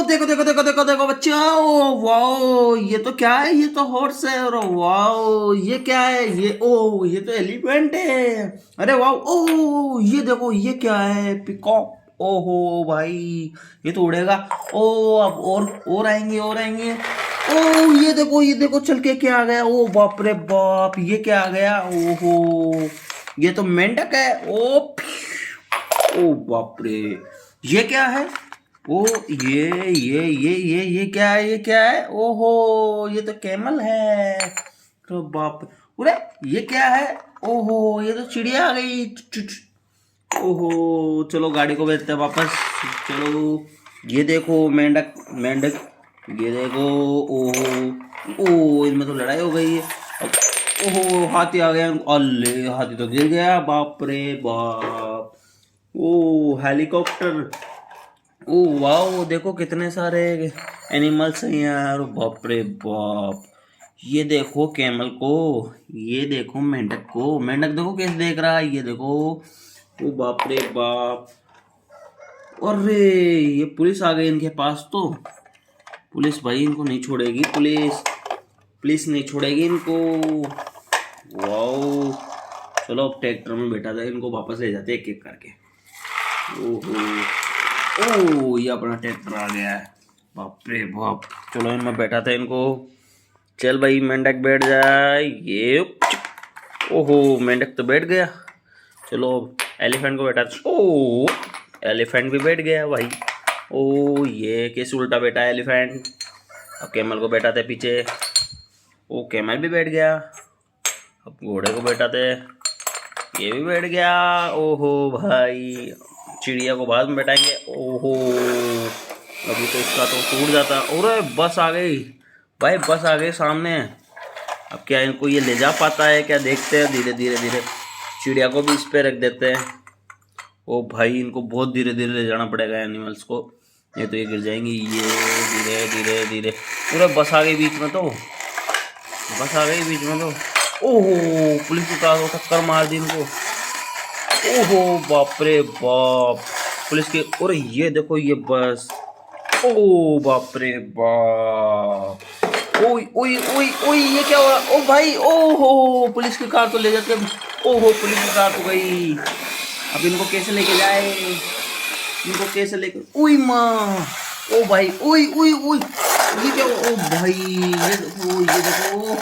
देखो देखो देखो देखो देखो बच्चा, ओ वाओ, ये तो क्या है? ये तो हॉर्स है। और वाओ, ये क्या है? ये तो एलिफेंट है। अरे वाओ, ओ ये देखो, ये क्या है? पिकॉक। ओहो भाई, ये तो उड़ेगा। ओ अब और आएंगे, और आएंगे। ओ ये देखो चल के क्या आ गया? ओ बाप रे बाप, ये क्या आ गया? ओहो, ये तो मेंढक है। ओ बाप रे, ये क्या है? ओ ये क्या है? ये क्या है? ओहो, ये तो कैमल है। तो बाप, अरे ये क्या है? ओहो, ये तो चिड़िया आ गई। ओहो, चलो गाड़ी को भेजते हैं वापस। चलो, ये देखो मेंढक मेंढक, ये देखो। ओहो, ओ इनमें तो लड़ाई हो गई है। ओहो, हाथी आ गया। अल्ले, हाथी तो गिर गया। बाप रे बाप। ओ हेलीकॉप्टर। ओ वाओ, देखो कितने सारे एनिमल्स हैं यार। बाप रे बाप, ये देखो कैमल को, ये देखो मेंढक को। मेंढक देखो कैसे देख रहा है, ये देखो। ओ बाप रे बाप। अरे ये पुलिस आ गई इनके पास तो। पुलिस भाई इनको नहीं छोड़ेगी, पुलिस पुलिस नहीं छोड़ेगी इनको। वाओ, चलो अब ट्रैक्टर में बैठा था, इनको वापस ले जाते एक एक करके। ओहो, ओ ये अपना ट्रैक्टर आ गया है। बाप रे बाप, चलो इनमें बैठा था इनको। चल भाई मेंढक बैठ जाए। ये ओहो, मेंढक तो बैठ गया। चलो एलिफेंट को बैठा। ओ एलिफेंट भी बैठ गया भाई। ओ ये कैसे उल्टा बैठा है एलिफेंट। अब कैमल को बैठा थे पीछे। ओ कैमल भी बैठ गया। अब घोड़े को बैठा थे, ये भी बैठ गया। ओहो भाई, चिड़िया को बाद में बैठाएंगे। ओहो, अभी तो इसका तो टूट जाता। अरे बस आ गई भाई, बस आ गई सामने। अब क्या इनको ये ले जा पाता है क्या? देखते हैं, धीरे धीरे धीरे चिड़िया को भी इस पे रख देते हैं। ओ भाई, इनको बहुत धीरे धीरे ले जाना पड़ेगा एनिमल्स को, नहीं तो ये गिर जाएंगे। ये धीरे धीरे धीरे, पूरा बस आ गई बीच में तो, बस आ गई बीच में तो। ओहो, पुलिस की कार को टक्कर मार दी इनको। ओहो बाप रे बाप, पुलिस के। और ये देखो ये बस। ओ बाप रे बाप। ओई ओई ओई ओई, ये क्या हुआ? ओ भाई, ओहो, पुलिस की कार तो ले जाते हैं। ओहो, पुलिस की कार तो गई। अब इनको कैसे लेके जाए? इनको कैसे लेके? ओई माँ, ओ भाई, ओई ओई ओई, ये क्या हुआ? ओ भाई, ये देखो, ये देखो।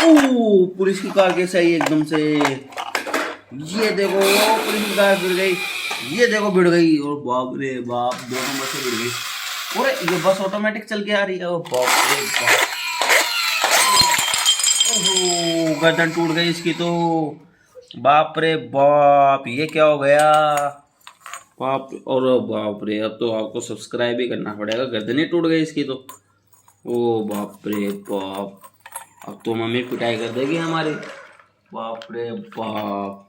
ओ पुलिस की कार कैसे आई एकदम से? ये देखो, पुलिस की कार गिर गई। ये देखो भिड़ गई। और बाप रे बाप, दोनों बसें भिड़ गई। अरे ये बस ऑटोमेटिक चल के आ रही है। ओ बाप रे बाप। ओहो, गर्दन टूट गई इसकी तो। बाप रे बाप, ये क्या हो गया? बाप, और बाप रे, अब तो आपको सब्सक्राइब ही करना पड़ेगा, गर्दन ही टूट गई इसकी तो। ओ बाप रे बाप, अब तो मम्मी पिटाई कर देगी हमारी। बाप रे बाप,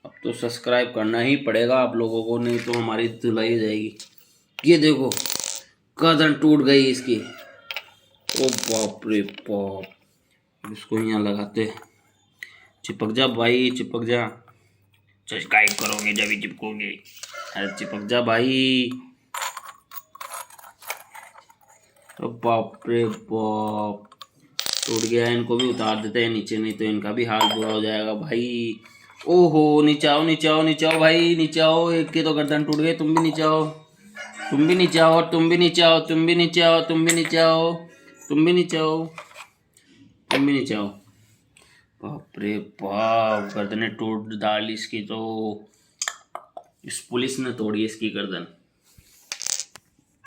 अब तो सब्सक्राइब करना ही पड़ेगा आप लोगों को, नहीं तो हमारी धुलाई हो जाएगी। ये देखो, गर्दन टूट गई इसकी। ओ बाप रे बाप, इसको यहाँ लगाते। चिपक जा भाई, चिपक जा। सब्सक्राइब करोगे जब ही चिपकोगे। अरे चिपक जा भाई। ओ बाप रे बाप, टूट गया। इनको भी उतार देते हैं नीचे, नहीं तो इनका भी हाल बुरा हो जाएगा भाई। ओहो, नीचे आओ, नीचे आओ, नीचे आओ भाई, नीचे आओ। एक की तो गर्दन टूट गई, तुम भी नीचे आओ, तुम भी नीचे आओ, तुम भी नीचे आओ, तुम भी नीचे आओ, तुम भी नीचे आओ, तुम भी नीचे आओ, तुम भी नीचे आओ। बाप रे बाप, गर्दनें टूट डाली इसकी तो। इस पुलिस ने तोड़ी इसकी गर्दन।